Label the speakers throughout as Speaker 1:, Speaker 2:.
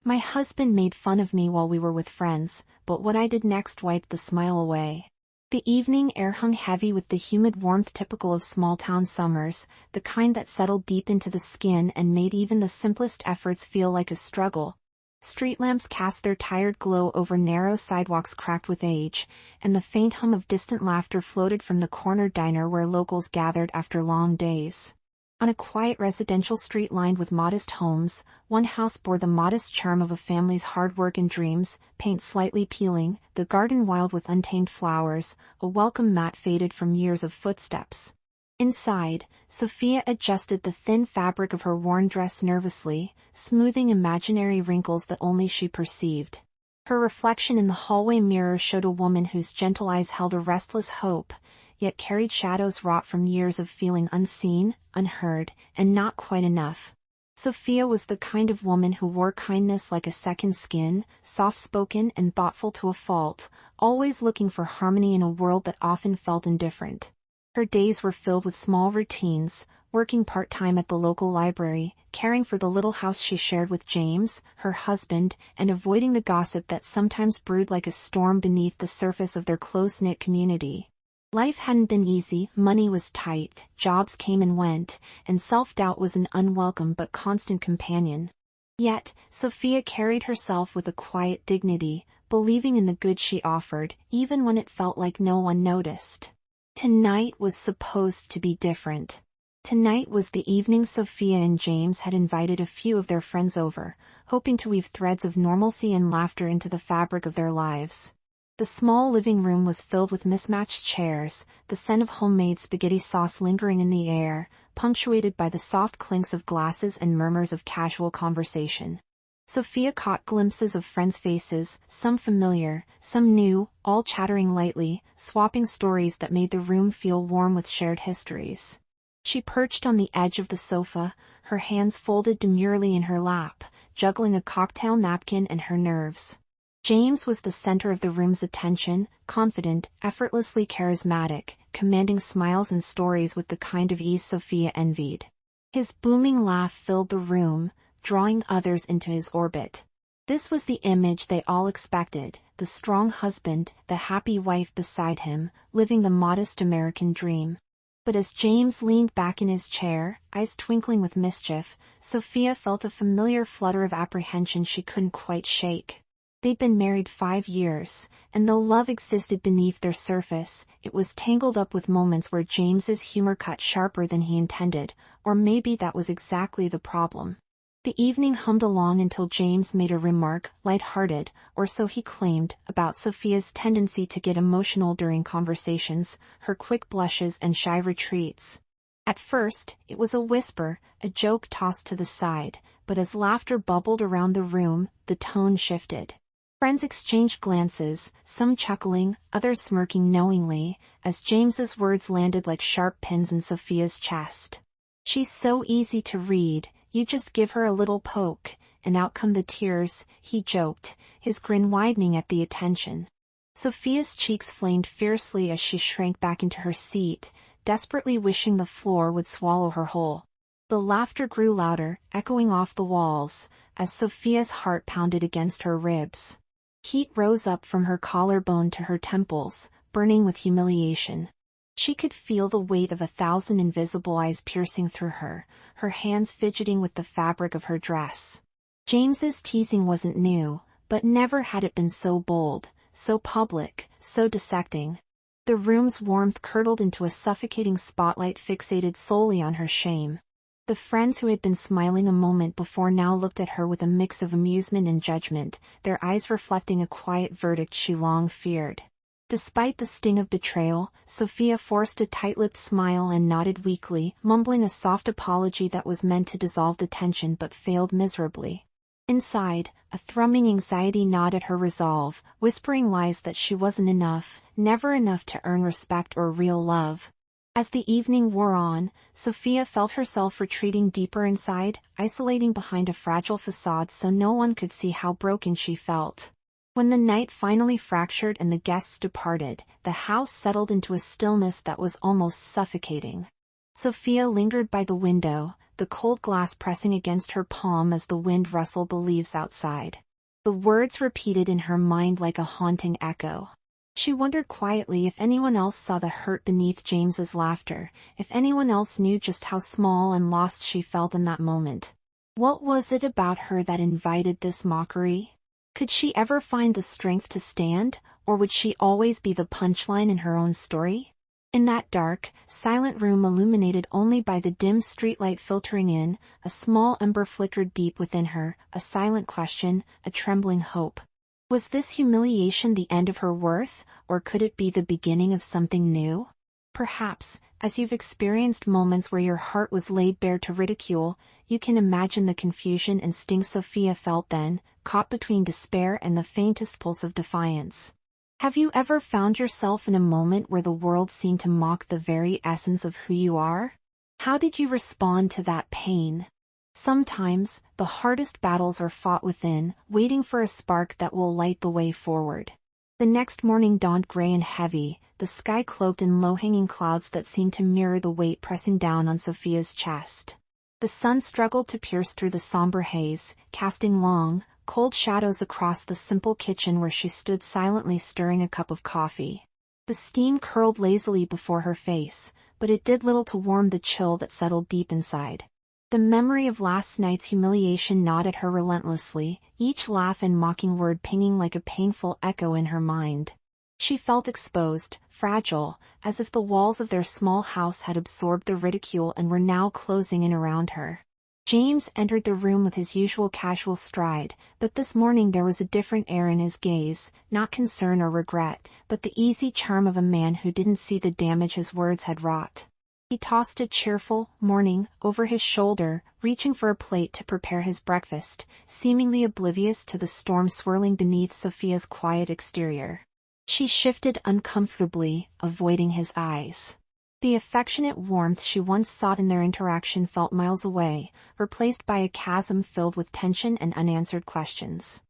Speaker 1: My husband made fun of me while we were with friends, but what I did next wiped the smile away. The evening air hung heavy with the humid warmth typical of small-town summers, the kind that settled deep into the skin and made even the simplest efforts feel like a struggle. Street lamps cast their tired glow over narrow sidewalks cracked with age, and the faint hum of distant laughter floated from the corner diner where locals gathered after long days. On a quiet residential street lined with modest homes, one house bore the modest charm of a family's hard work and dreams, paint slightly peeling, the garden wild with untamed flowers, a welcome mat faded from years of footsteps. Inside, Sophia adjusted the thin fabric of her worn dress nervously, smoothing imaginary wrinkles that only she perceived. Her reflection in the hallway mirror showed a woman whose gentle eyes held a restless hope, yet carried shadows wrought from years of feeling unseen, unheard, and not quite enough. Sophia was the kind of woman who wore kindness like a second skin, soft-spoken and thoughtful to a fault, always looking for harmony in a world that often felt indifferent. Her days were filled with small routines, working part-time at the local library, caring for the little house she shared with James, her husband, and avoiding the gossip that sometimes brewed like a storm beneath the surface of their close-knit community. Life hadn't been easy, money was tight, jobs came and went, and self-doubt was an unwelcome but constant companion. Yet, Sophia carried herself with a quiet dignity, believing in the good she offered, even when it felt like no one noticed. Tonight was supposed to be different. Tonight was the evening Sophia and James had invited a few of their friends over, hoping to weave threads of normalcy and laughter into the fabric of their lives. The small living room was filled with mismatched chairs, the scent of homemade spaghetti sauce lingering in the air, punctuated by the soft clinks of glasses and murmurs of casual conversation. Sophia caught glimpses of friends' faces, some familiar, some new, all chattering lightly, swapping stories that made the room feel warm with shared histories. She perched on the edge of the sofa, her hands folded demurely in her lap, juggling a cocktail napkin and her nerves. James was the center of the room's attention, confident, effortlessly charismatic, commanding smiles and stories with the kind of ease Sophia envied. His booming laugh filled the room, drawing others into his orbit. This was the image they all expected, the strong husband, the happy wife beside him, living the modest American dream. But as James leaned back in his chair, eyes twinkling with mischief, Sophia felt a familiar flutter of apprehension she couldn't quite shake. They'd been married 5 years, and though love existed beneath their surface, it was tangled up with moments where James's humor cut sharper than he intended, or maybe that was exactly the problem. The evening hummed along until James made a remark, light-hearted, or so he claimed, about Sophia's tendency to get emotional during conversations, her quick blushes and shy retreats. At first, it was a whisper, a joke tossed to the side, but as laughter bubbled around the room, the tone shifted. Friends exchanged glances, some chuckling, others smirking knowingly, as James's words landed like sharp pins in Sophia's chest. "She's so easy to read, you just give her a little poke, and out come the tears," he joked, his grin widening at the attention. Sophia's cheeks flamed fiercely as she shrank back into her seat, desperately wishing the floor would swallow her whole. The laughter grew louder, echoing off the walls, as Sophia's heart pounded against her ribs. Heat rose up from her collarbone to her temples, burning with humiliation. She could feel the weight of 1,000 invisible eyes piercing through her, her hands fidgeting with the fabric of her dress. James's teasing wasn't new, but never had it been so bold, so public, so dissecting. The room's warmth curdled into a suffocating spotlight fixated solely on her shame. The friends who had been smiling a moment before now looked at her with a mix of amusement and judgment, their eyes reflecting a quiet verdict she long feared. Despite the sting of betrayal, Sophia forced a tight-lipped smile and nodded weakly, mumbling a soft apology that was meant to dissolve the tension but failed miserably. Inside, a thrumming anxiety gnawed at her resolve, whispering lies that she wasn't enough, never enough to earn respect or real love. As the evening wore on, Sophia felt herself retreating deeper inside, isolating behind a fragile facade so no one could see how broken she felt. When the night finally fractured and the guests departed, the house settled into a stillness that was almost suffocating. Sophia lingered by the window, the cold glass pressing against her palm as the wind rustled the leaves outside. The words repeated in her mind like a haunting echo. She wondered quietly if anyone else saw the hurt beneath James's laughter, if anyone else knew just how small and lost she felt in that moment. What was it about her that invited this mockery? Could she ever find the strength to stand, or would she always be the punchline in her own story? In that dark, silent room illuminated only by the dim streetlight filtering in, a small ember flickered deep within her, a silent question, a trembling hope. Was this humiliation the end of her worth, or could it be the beginning of something new? Perhaps, as you've experienced moments where your heart was laid bare to ridicule, you can imagine the confusion and sting Sophia felt then, caught between despair and the faintest pulse of defiance. Have you ever found yourself in a moment where the world seemed to mock the very essence of who you are? How did you respond to that pain? Sometimes, the hardest battles are fought within, waiting for a spark that will light the way forward. The next morning dawned gray and heavy, the sky cloaked in low-hanging clouds that seemed to mirror the weight pressing down on Sophia's chest. The sun struggled to pierce through the somber haze, casting long, cold shadows across the simple kitchen where she stood silently stirring a cup of coffee. The steam curled lazily before her face, but it did little to warm the chill that settled deep inside. The memory of last night's humiliation gnawed at her relentlessly, each laugh and mocking word pinging like a painful echo in her mind. She felt exposed, fragile, as if the walls of their small house had absorbed the ridicule and were now closing in around her. James entered the room with his usual casual stride, but this morning there was a different air in his gaze, not concern or regret, but the easy charm of a man who didn't see the damage his words had wrought. He tossed a cheerful morning over his shoulder, reaching for a plate to prepare his breakfast, seemingly oblivious to the storm swirling beneath Sophia's quiet exterior. She shifted uncomfortably, avoiding his eyes. The affectionate warmth she once sought in their interaction felt miles away, replaced by a chasm filled with tension and unanswered questions.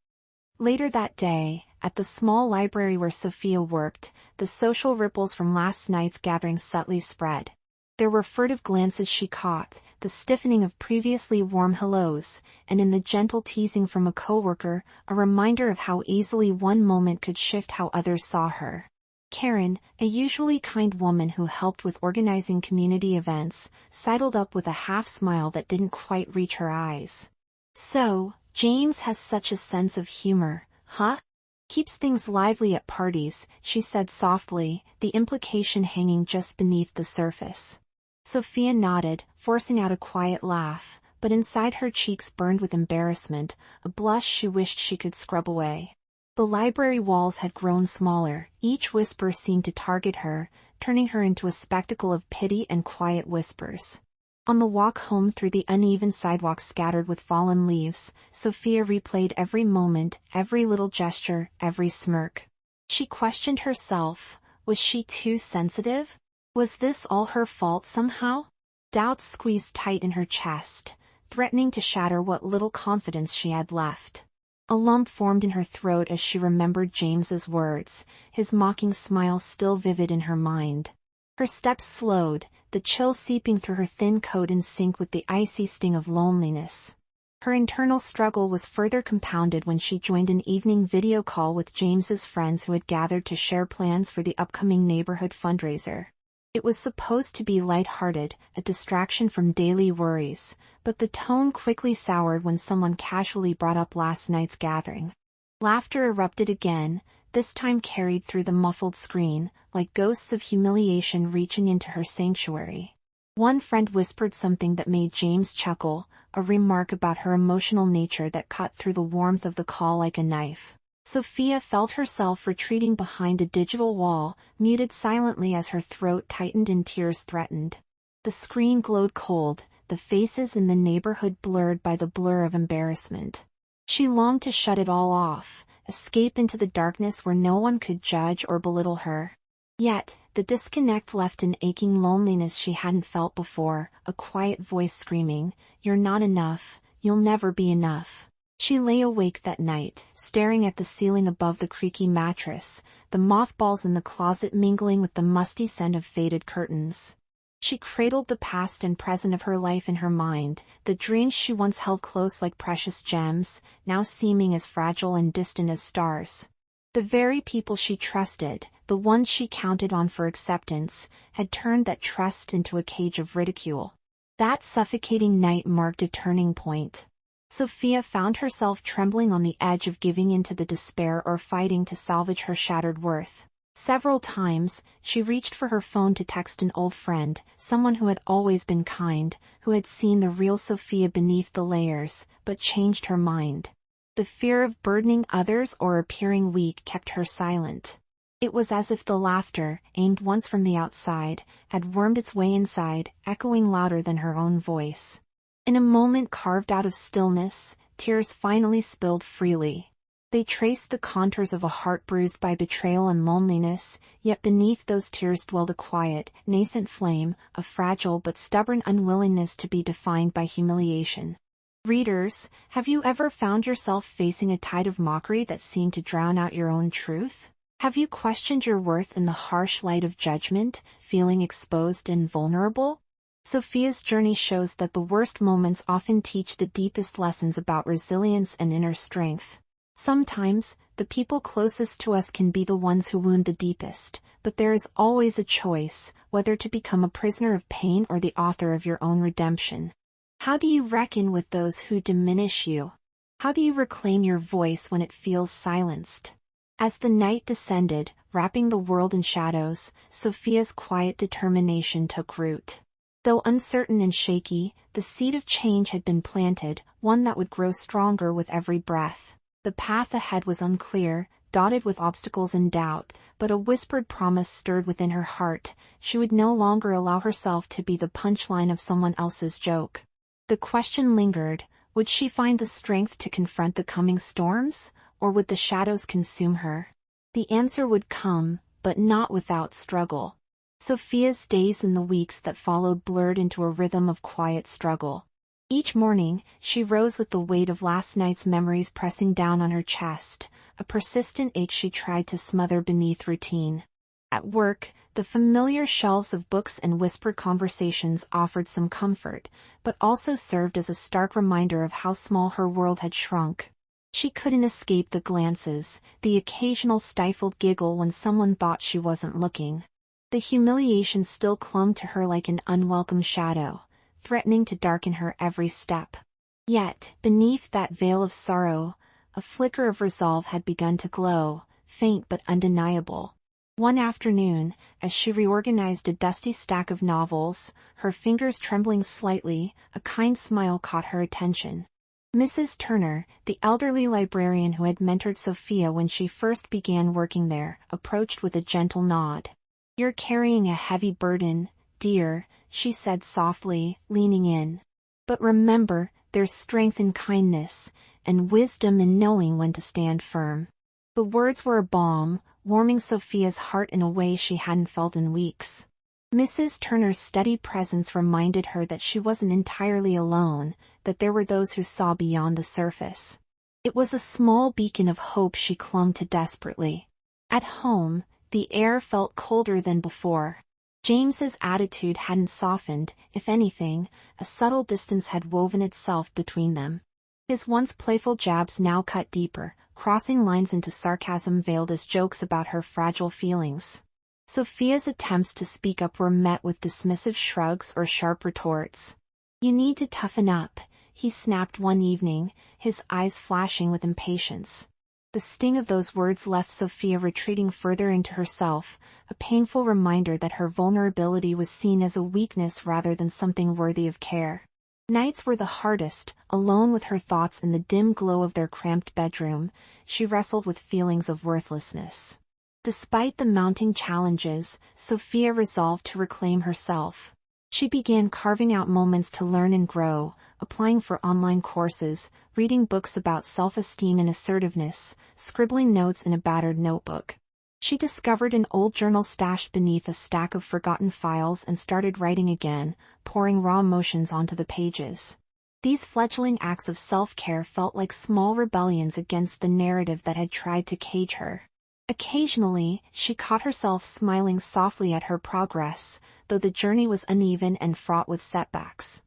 Speaker 1: Later that day, at the small library where Sophia worked, the social ripples from last night's gathering subtly spread. There were furtive glances she caught, the stiffening of previously warm hellos, and in the gentle teasing from a coworker, a reminder of how easily one moment could shift how others saw her. Karen, a usually kind woman who helped with organizing community events, sidled up with a half-smile that didn't quite reach her eyes. "So, James has such a sense of humor, huh? Keeps things lively at parties," she said softly, the implication hanging just beneath the surface. Sophia nodded, forcing out a quiet laugh, but inside her cheeks burned with embarrassment, a blush she wished she could scrub away. The library walls had grown smaller, each whisper seemed to target her, turning her into a spectacle of pity and quiet whispers. On the walk home through the uneven sidewalk scattered with fallen leaves, Sophia replayed every moment, every little gesture, every smirk. She questioned herself, was she too sensitive? Was this all her fault somehow? Doubts squeezed tight in her chest, threatening to shatter what little confidence she had left. A lump formed in her throat as she remembered James's words, his mocking smile still vivid in her mind. Her steps slowed, the chill seeping through her thin coat in sync with the icy sting of loneliness. Her internal struggle was further compounded when she joined an evening video call with James's friends who had gathered to share plans for the upcoming neighborhood fundraiser. It was supposed to be light-hearted, a distraction from daily worries, but the tone quickly soured when someone casually brought up last night's gathering. Laughter erupted again, this time carried through the muffled screen, like ghosts of humiliation reaching into her sanctuary. One friend whispered something that made James chuckle, a remark about her emotional nature that cut through the warmth of the call like a knife. Sophia felt herself retreating behind a digital wall, muted silently as her throat tightened and tears threatened. The screen glowed cold, the faces in the neighborhood blurred by the blur of embarrassment. She longed to shut it all off, escape into the darkness where no one could judge or belittle her. Yet, the disconnect left an aching loneliness she hadn't felt before, a quiet voice screaming, "You're not enough, you'll never be enough." She lay awake that night, staring at the ceiling above the creaky mattress, the mothballs in the closet mingling with the musty scent of faded curtains. She cradled the past and present of her life in her mind, the dreams she once held close like precious gems, now seeming as fragile and distant as stars. The very people she trusted, the ones she counted on for acceptance, had turned that trust into a cage of ridicule. That suffocating night marked a turning point. Sophia found herself trembling on the edge of giving in to the despair or fighting to salvage her shattered worth. Several times, she reached for her phone to text an old friend, someone who had always been kind, who had seen the real Sophia beneath the layers, but changed her mind. The fear of burdening others or appearing weak kept her silent. It was as if the laughter, aimed once from the outside, had wormed its way inside, echoing louder than her own voice. In a moment carved out of stillness, tears finally spilled freely. They traced the contours of a heart bruised by betrayal and loneliness, yet beneath those tears dwelled a quiet, nascent flame, a fragile but stubborn unwillingness to be defined by humiliation. Readers, have you ever found yourself facing a tide of mockery that seemed to drown out your own truth? Have you questioned your worth in the harsh light of judgment, feeling exposed and vulnerable? Sophia's journey shows that the worst moments often teach the deepest lessons about resilience and inner strength. Sometimes, the people closest to us can be the ones who wound the deepest, but there is always a choice, whether to become a prisoner of pain or the author of your own redemption. How do you reckon with those who diminish you? How do you reclaim your voice when it feels silenced? As the night descended, wrapping the world in shadows, Sophia's quiet determination took root. Though uncertain and shaky, the seed of change had been planted, one that would grow stronger with every breath. The path ahead was unclear, dotted with obstacles and doubt, but a whispered promise stirred within her heart: she would no longer allow herself to be the punchline of someone else's joke. The question lingered: would she find the strength to confront the coming storms, or would the shadows consume her? The answer would come, but not without struggle. Sophia's days and the weeks that followed blurred into a rhythm of quiet struggle. Each morning, she rose with the weight of last night's memories pressing down on her chest, a persistent ache she tried to smother beneath routine. At work, the familiar shelves of books and whispered conversations offered some comfort, but also served as a stark reminder of how small her world had shrunk. She couldn't escape the glances, the occasional stifled giggle when someone thought she wasn't looking. The humiliation still clung to her like an unwelcome shadow, threatening to darken her every step. Yet, beneath that veil of sorrow, a flicker of resolve had begun to glow, faint but undeniable. One afternoon, as she reorganized a dusty stack of novels, her fingers trembling slightly, a kind smile caught her attention. Mrs. Turner, the elderly librarian who had mentored Sophia when she first began working there, approached with a gentle nod. "You're carrying a heavy burden, dear," she said softly, leaning in. "But remember, there's strength in kindness, and wisdom in knowing when to stand firm." The words were a balm, warming Sophia's heart in a way she hadn't felt in weeks. Mrs. Turner's steady presence reminded her that she wasn't entirely alone, that there were those who saw beyond the surface. It was a small beacon of hope she clung to desperately. At home, the air felt colder than before. James's attitude hadn't softened; if anything, a subtle distance had woven itself between them. His once playful jabs now cut deeper, crossing lines into sarcasm veiled as jokes about her fragile feelings. Sophia's attempts to speak up were met with dismissive shrugs or sharp retorts. "You need to toughen up," he snapped one evening, his eyes flashing with impatience. The sting of those words left Sophia retreating further into herself, a painful reminder that her vulnerability was seen as a weakness rather than something worthy of care. Nights were the hardest. Alone with her thoughts in the dim glow of their cramped bedroom, she wrestled with feelings of worthlessness. Despite the mounting challenges, Sophia resolved to reclaim herself. She began carving out moments to learn and grow, applying for online courses, reading books about self-esteem and assertiveness, scribbling notes in a battered notebook. She discovered an old journal stashed beneath a stack of forgotten files and started writing again, pouring raw emotions onto the pages. These fledgling acts of self-care felt like small rebellions against the narrative that had tried to cage her. Occasionally, she caught herself smiling softly at her progress, though the journey was uneven and fraught with setbacks.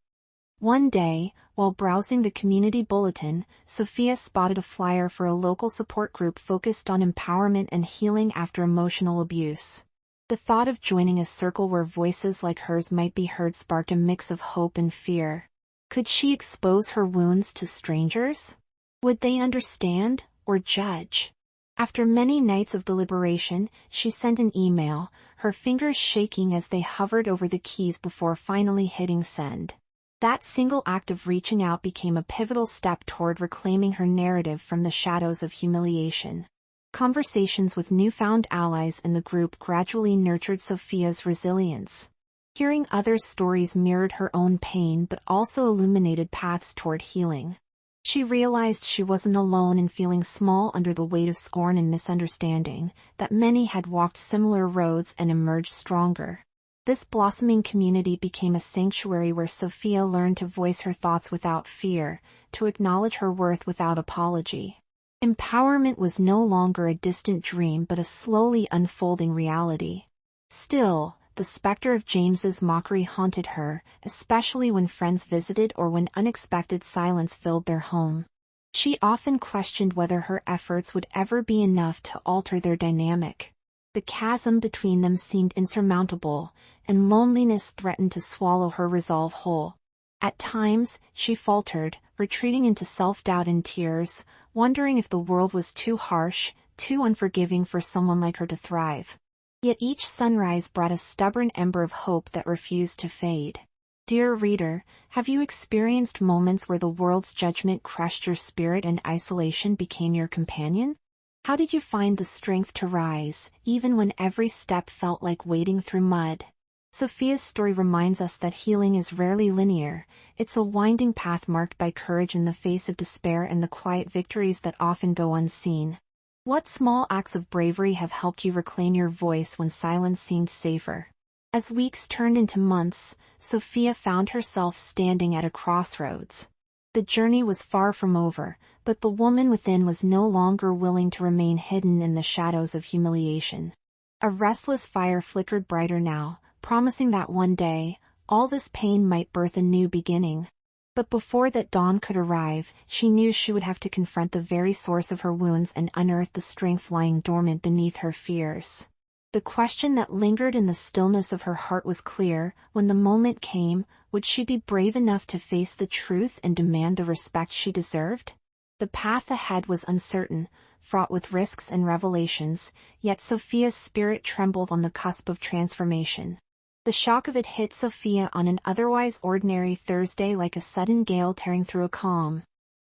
Speaker 1: One day, while browsing the community bulletin, Sophia spotted a flyer for a local support group focused on empowerment and healing after emotional abuse. The thought of joining a circle where voices like hers might be heard sparked a mix of hope and fear. Could she expose her wounds to strangers? Would they understand, or judge? After many nights of deliberation, she sent an email, her fingers shaking as they hovered over the keys before finally hitting send. That single act of reaching out became a pivotal step toward reclaiming her narrative from the shadows of humiliation. Conversations with newfound allies in the group gradually nurtured Sophia's resilience. Hearing others' stories mirrored her own pain but also illuminated paths toward healing. She realized she wasn't alone in feeling small under the weight of scorn and misunderstanding, that many had walked similar roads and emerged stronger. This blossoming community became a sanctuary where Sophia learned to voice her thoughts without fear, to acknowledge her worth without apology. Empowerment was no longer a distant dream but a slowly unfolding reality. Still, the specter of James's mockery haunted her, especially when friends visited or when unexpected silence filled their home. She often questioned whether her efforts would ever be enough to alter their dynamic. The chasm between them seemed insurmountable, and loneliness threatened to swallow her resolve whole. At times, she faltered, retreating into self-doubt and tears, wondering if the world was too harsh, too unforgiving for someone like her to thrive. Yet each sunrise brought a stubborn ember of hope that refused to fade. Dear reader, have you experienced moments where the world's judgment crushed your spirit and isolation became your companion? How did you find the strength to rise, even when every step felt like wading through mud? Sophia's story reminds us that healing is rarely linear. It's a winding path marked by courage in the face of despair and the quiet victories that often go unseen. What small acts of bravery have helped you reclaim your voice when silence seemed safer? As weeks turned into months, Sophia found herself standing at a crossroads. The journey was far from over, but the woman within was no longer willing to remain hidden in the shadows of humiliation. A restless fire flickered brighter now, promising that one day, all this pain might birth a new beginning. But before that dawn could arrive, she knew she would have to confront the very source of her wounds and unearth the strength lying dormant beneath her fears. The question that lingered in the stillness of her heart was clear: when the moment came, would she be brave enough to face the truth and demand the respect she deserved? The path ahead was uncertain, fraught with risks and revelations, yet Sophia's spirit trembled on the cusp of transformation. The shock of it hit Sophia on an otherwise ordinary Thursday like a sudden gale tearing through a calm.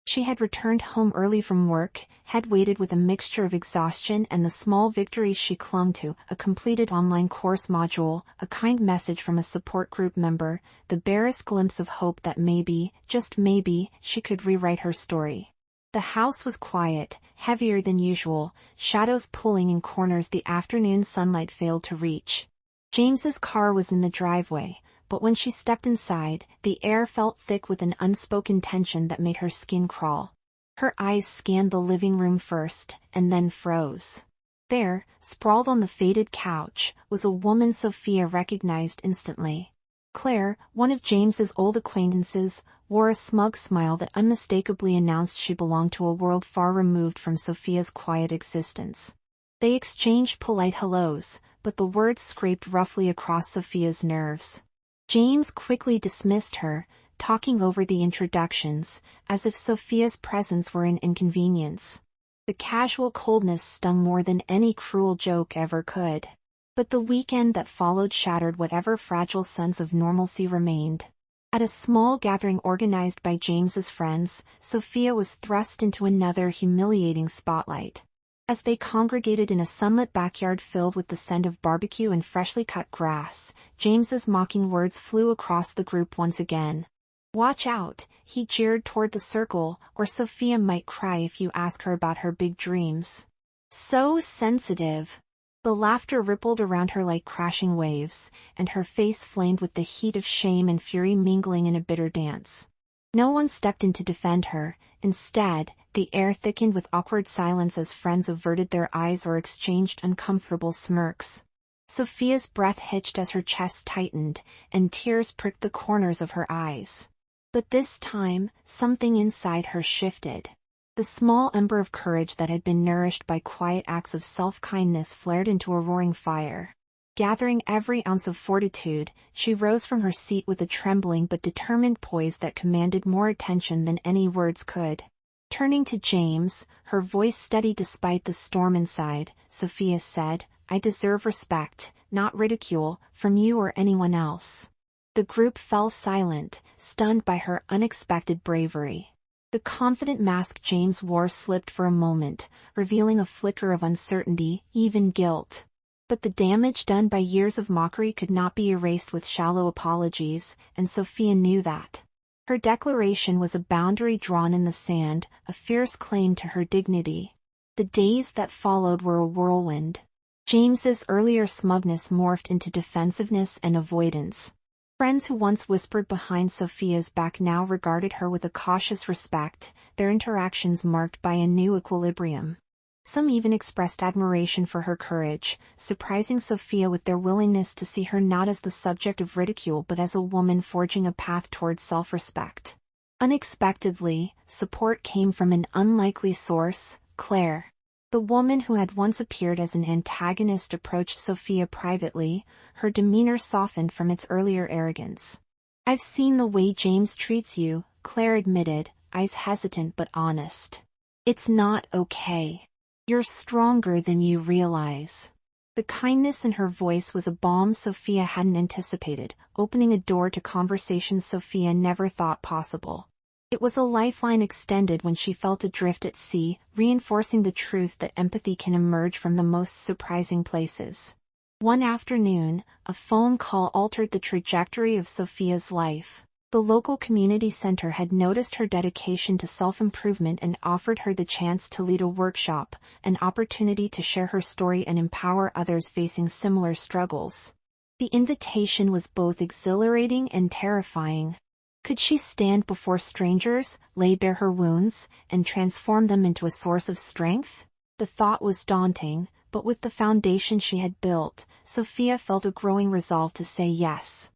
Speaker 1: She had returned home early from work, had weighted with a mixture of exhaustion and the small victories she clung to: a completed online course module, a kind message from a support group member, the barest glimpse of hope that maybe, just maybe, she could rewrite her story. The house was quiet, heavier than usual, shadows pulling in corners the afternoon sunlight failed to reach. James's car was in the driveway, but when she stepped inside, the air felt thick with an unspoken tension that made her skin crawl. Her eyes scanned the living room first, and then froze. There, sprawled on the faded couch, was a woman Sophia recognized instantly. Claire, one of James's old acquaintances, wore a smug smile that unmistakably announced she belonged to a world far removed from Sophia's quiet existence. They exchanged polite hellos, but the words scraped roughly across Sophia's nerves. James quickly dismissed her, talking over the introductions, as if Sophia's presence were an inconvenience. The casual coldness stung more than any cruel joke ever could. But the weekend that followed shattered whatever fragile sense of normalcy remained. At a small gathering organized by James's friends, Sophia was thrust into another humiliating spotlight. As they congregated in a sunlit backyard filled with the scent of barbecue and freshly cut grass, James's mocking words flew across the group once again. "Watch out," he jeered toward the circle, "or Sophia might cry if you ask her about her big dreams." So sensitive. The laughter rippled around her like crashing waves, and her face flamed with the heat of shame and fury mingling in a bitter dance. No one stepped in to defend her. Instead, the air thickened with awkward silence as friends averted their eyes or exchanged uncomfortable smirks. Sophia's breath hitched as her chest tightened, and tears pricked the corners of her eyes. But this time, something inside her shifted. The small ember of courage that had been nourished by quiet acts of self-kindness flared into a roaring fire. Gathering every ounce of fortitude, she rose from her seat with a trembling but determined poise that commanded more attention than any words could. Turning to James, her voice steady despite the storm inside, Sophia said, "I deserve respect, not ridicule, from you or anyone else." The group fell silent, stunned by her unexpected bravery. The confident mask James wore slipped for a moment, revealing a flicker of uncertainty, even guilt. But the damage done by years of mockery could not be erased with shallow apologies, and Sophia knew that. Her declaration was a boundary drawn in the sand, a fierce claim to her dignity. The days that followed were a whirlwind. James's earlier smugness morphed into defensiveness and avoidance. Friends who once whispered behind Sophia's back now regarded her with a cautious respect, their interactions marked by a new equilibrium. Some even expressed admiration for her courage, surprising Sophia with their willingness to see her not as the subject of ridicule but as a woman forging a path towards self-respect. Unexpectedly, support came from an unlikely source, Claire. The woman who had once appeared as an antagonist approached Sophia privately, her demeanor softened from its earlier arrogance. "I've seen the way James treats you," Claire admitted, eyes hesitant but honest. "It's not okay. You're stronger than you realize." The kindness in her voice was a balm Sophia hadn't anticipated, opening a door to conversations Sophia never thought possible. It was a lifeline extended when she felt adrift at sea, reinforcing the truth that empathy can emerge from the most surprising places. One afternoon, a phone call altered the trajectory of Sophia's life. The local community center had noticed her dedication to self-improvement and offered her the chance to lead a workshop, an opportunity to share her story and empower others facing similar struggles. The invitation was both exhilarating and terrifying. Could she stand before strangers, lay bare her wounds, and transform them into a source of strength? The thought was daunting, but with the foundation she had built, Sophia felt a growing resolve to say yes.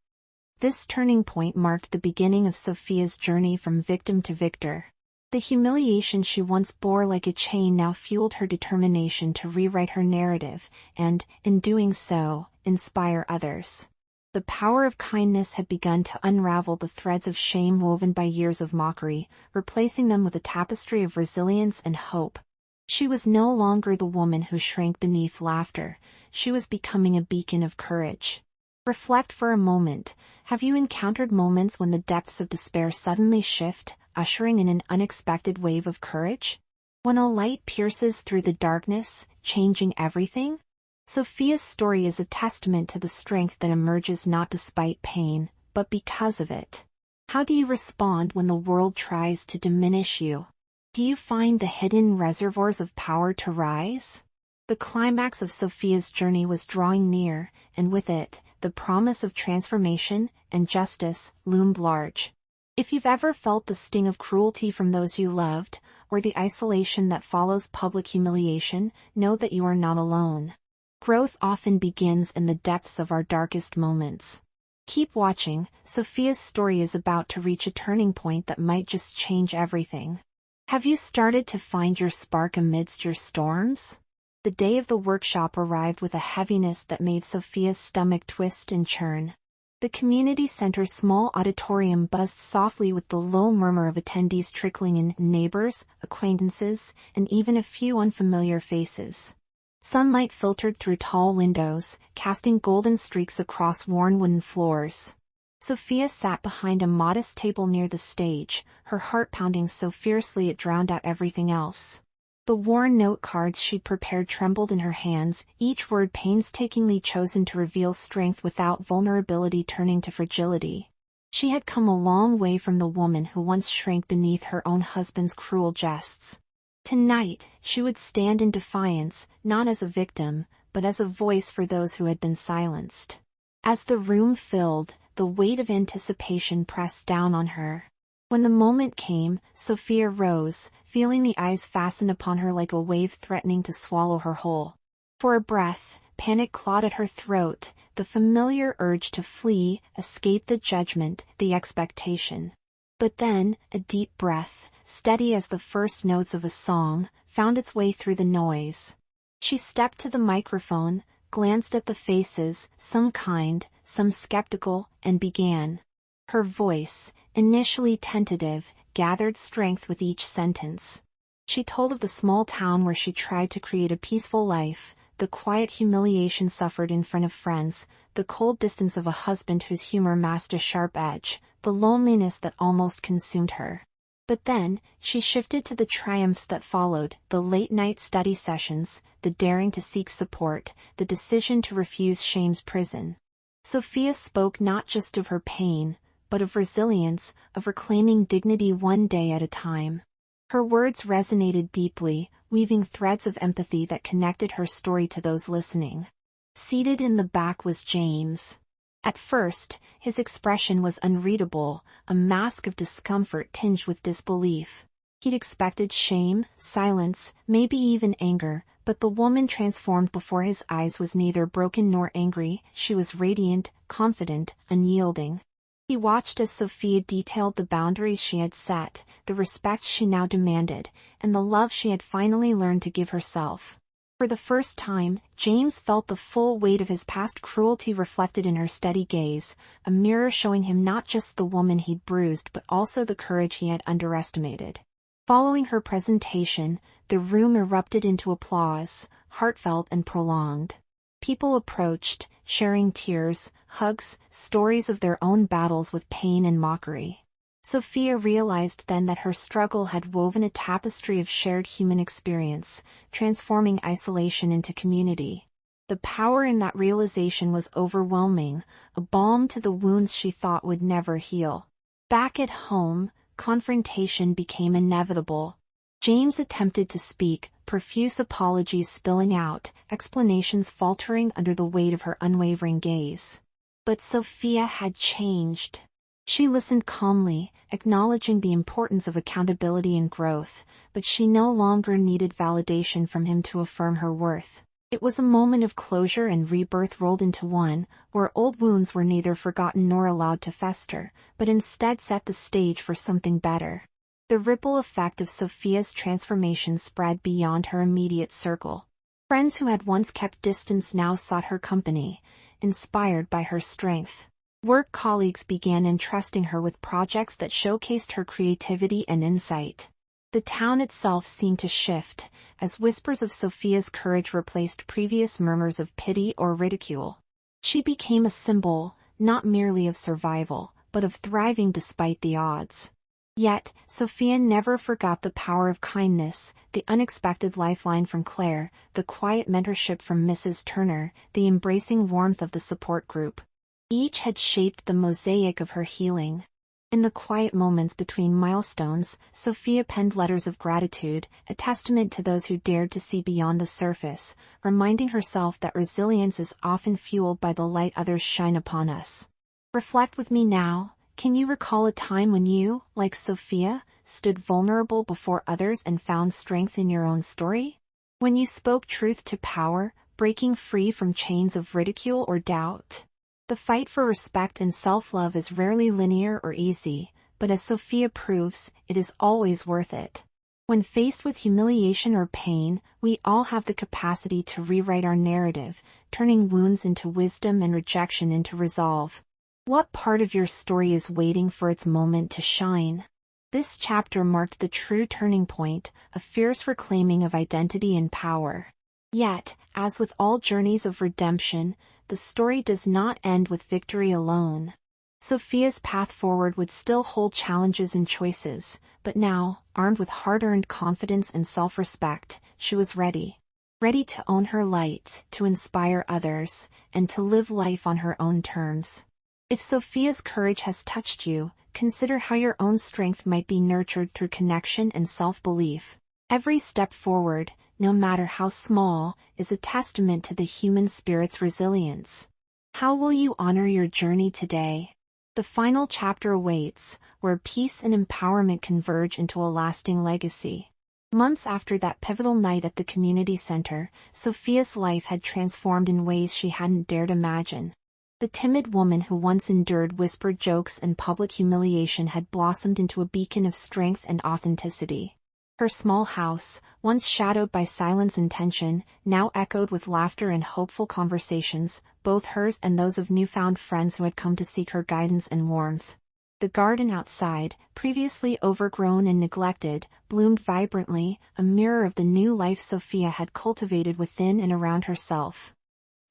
Speaker 1: This turning point marked the beginning of Sophia's journey from victim to victor. The humiliation she once bore like a chain now fueled her determination to rewrite her narrative and, in doing so, inspire others. The power of kindness had begun to unravel the threads of shame woven by years of mockery, replacing them with a tapestry of resilience and hope. She was no longer the woman who shrank beneath laughter, she was becoming a beacon of courage. Reflect for a moment. Have you encountered moments when the depths of despair suddenly shift, ushering in an unexpected wave of courage? When a light pierces through the darkness, changing everything? Sophia's story is a testament to the strength that emerges not despite pain, but because of it. How do you respond when the world tries to diminish you? Do you find the hidden reservoirs of power to rise? The climax of Sophia's journey was drawing near, and with it, the promise of transformation and justice loomed large. If you've ever felt the sting of cruelty from those you loved, or the isolation that follows public humiliation, know that you are not alone. Growth often begins in the depths of our darkest moments. Keep watching, Sophia's story is about to reach a turning point that might just change everything. Have you started to find your spark amidst your storms? The day of the workshop arrived with a heaviness that made Sophia's stomach twist and churn. The community center's small auditorium buzzed softly with the low murmur of attendees trickling in, neighbors, acquaintances, and even a few unfamiliar faces. Sunlight filtered through tall windows, casting golden streaks across worn wooden floors. Sophia sat behind a modest table near the stage, her heart pounding so fiercely it drowned out everything else. The worn note cards she'd prepared trembled in her hands, each word painstakingly chosen to reveal strength without vulnerability turning to fragility. She had come a long way from the woman who once shrank beneath her own husband's cruel jests. Tonight, she would stand in defiance, not as a victim, but as a voice for those who had been silenced. As the room filled, the weight of anticipation pressed down on her. When the moment came, Sophia rose, feeling the eyes fasten upon her like a wave threatening to swallow her whole. For a breath, panic clawed at her throat, the familiar urge to flee, escape the judgment, the expectation. But then, a deep breath, steady as the first notes of a song, found its way through the noise. She stepped to the microphone, glanced at the faces, some kind, some skeptical, and began. Her voice, initially tentative, gathered strength with each sentence. She told of the small town where she tried to create a peaceful life, the quiet humiliation suffered in front of friends, the cold distance of a husband whose humor masked a sharp edge, the loneliness that almost consumed her. But then, she shifted to the triumphs that followed, the late-night study sessions, the daring to seek support, the decision to refuse shame's prison. Sophia spoke not just of her pain, but of resilience, of reclaiming dignity one day at a time. Her words resonated deeply, weaving threads of empathy that connected her story to those listening. Seated in the back was James. At first, his expression was unreadable, a mask of discomfort tinged with disbelief. He'd expected shame, silence, maybe even anger, but the woman transformed before his eyes was neither broken nor angry, she was radiant, confident, unyielding. He watched as Sophia detailed the boundaries she had set, the respect she now demanded, and the love she had finally learned to give herself. For the first time, James felt the full weight of his past cruelty reflected in her steady gaze, a mirror showing him not just the woman he'd bruised but also the courage he had underestimated. Following her presentation, the room erupted into applause, heartfelt and prolonged. People approached, sharing tears, hugs, stories of their own battles with pain and mockery. Sophia realized then that her struggle had woven a tapestry of shared human experience, transforming isolation into community. The power in that realization was overwhelming, a balm to the wounds she thought would never heal. Back at home, confrontation became inevitable. James attempted to speak, profuse apologies spilling out, explanations faltering under the weight of her unwavering gaze. But Sophia had changed. She listened calmly, acknowledging the importance of accountability and growth, but she no longer needed validation from him to affirm her worth. It was a moment of closure and rebirth rolled into one, where old wounds were neither forgotten nor allowed to fester, but instead set the stage for something better. The ripple effect of Sophia's transformation spread beyond her immediate circle. Friends who had once kept distance now sought her company, inspired by her strength. Work colleagues began entrusting her with projects that showcased her creativity and insight. The town itself seemed to shift, as whispers of Sophia's courage replaced previous murmurs of pity or ridicule. She became a symbol, not merely of survival, but of thriving despite the odds. Yet, Sophia never forgot the power of kindness, the unexpected lifeline from Claire, the quiet mentorship from Mrs. Turner, the embracing warmth of the support group. Each had shaped the mosaic of her healing. In the quiet moments between milestones, Sophia penned letters of gratitude, a testament to those who dared to see beyond the surface, reminding herself that resilience is often fueled by the light others shine upon us. Reflect with me now. Can you recall a time when you, like Sophia, stood vulnerable before others and found strength in your own story? When you spoke truth to power, breaking free from chains of ridicule or doubt? The fight for respect and self-love is rarely linear or easy, but as Sophia proves, it is always worth it. When faced with humiliation or pain, we all have the capacity to rewrite our narrative, turning wounds into wisdom and rejection into resolve. What part of your story is waiting for its moment to shine? This chapter marked the true turning point, a fierce reclaiming of identity and power. Yet, as with all journeys of redemption, the story does not end with victory alone. Sophia's path forward would still hold challenges and choices, but now, armed with hard-earned confidence and self-respect, she was ready. Ready to own her light, to inspire others, and to live life on her own terms. If Sophia's courage has touched you, consider how your own strength might be nurtured through connection and self-belief. Every step forward, no matter how small, is a testament to the human spirit's resilience. How will you honor your journey today? The final chapter awaits, where peace and empowerment converge into a lasting legacy. Months after that pivotal night at the community center, Sophia's life had transformed in ways she hadn't dared imagine. The timid woman who once endured whispered jokes and public humiliation had blossomed into a beacon of strength and authenticity. Her small house, once shadowed by silence and tension, now echoed with laughter and hopeful conversations, both hers and those of newfound friends who had come to seek her guidance and warmth. The garden outside, previously overgrown and neglected, bloomed vibrantly, a mirror of the new life Sophia had cultivated within and around herself.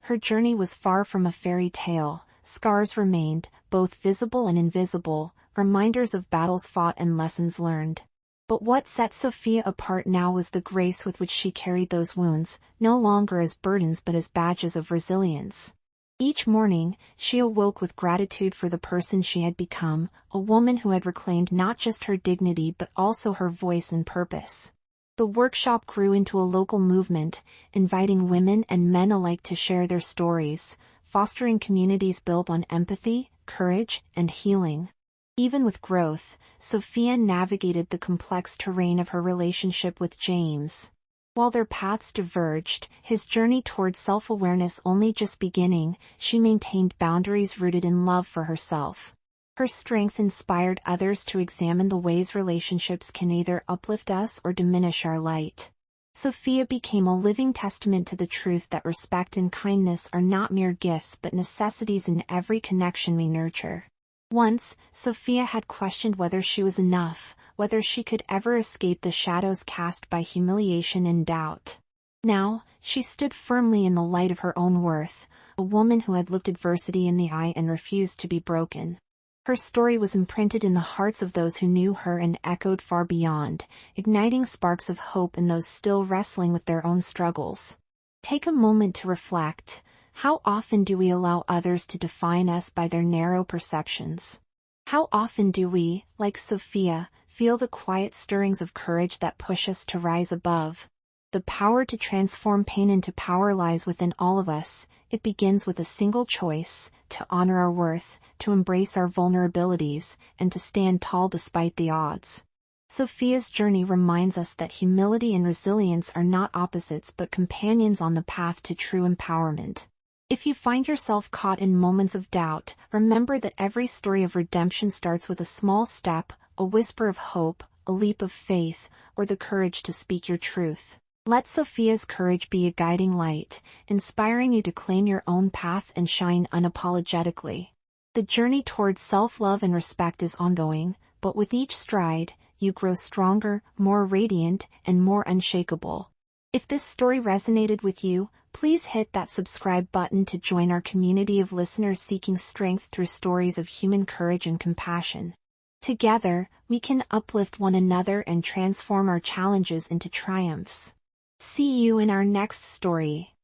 Speaker 1: Her journey was far from a fairy tale. Scars remained, both visible and invisible, reminders of battles fought and lessons learned. But what set Sophia apart now was the grace with which she carried those wounds, no longer as burdens but as badges of resilience. Each morning, she awoke with gratitude for the person she had become, a woman who had reclaimed not just her dignity but also her voice and purpose. The workshop grew into a local movement, inviting women and men alike to share their stories, fostering communities built on empathy, courage, and healing. Even with growth, Sophia navigated the complex terrain of her relationship with James. While their paths diverged, his journey toward self-awareness only just beginning, she maintained boundaries rooted in love for herself. Her strength inspired others to examine the ways relationships can either uplift us or diminish our light. Sophia became a living testament to the truth that respect and kindness are not mere gifts but necessities in every connection we nurture. Once, Sophia had questioned whether she was enough, whether she could ever escape the shadows cast by humiliation and doubt. Now, she stood firmly in the light of her own worth, a woman who had looked adversity in the eye and refused to be broken. Her story was imprinted in the hearts of those who knew her and echoed far beyond, igniting sparks of hope in those still wrestling with their own struggles. Take a moment to reflect. How often do we allow others to define us by their narrow perceptions? How often do we, like Sophia, feel the quiet stirrings of courage that push us to rise above? The power to transform pain into power lies within all of us. It begins with a single choice: to honor our worth, to embrace our vulnerabilities, and to stand tall despite the odds. Sophia's journey reminds us that humility and resilience are not opposites but companions on the path to true empowerment. If you find yourself caught in moments of doubt, remember that every story of redemption starts with a small step, a whisper of hope, a leap of faith, or the courage to speak your truth. Let Sophia's courage be a guiding light, inspiring you to claim your own path and shine unapologetically. The journey towards self-love and respect is ongoing, but with each stride, you grow stronger, more radiant, and more unshakable. If this story resonated with you, please hit that subscribe button to join our community of listeners seeking strength through stories of human courage and compassion. Together, we can uplift one another and transform our challenges into triumphs. See you in our next story.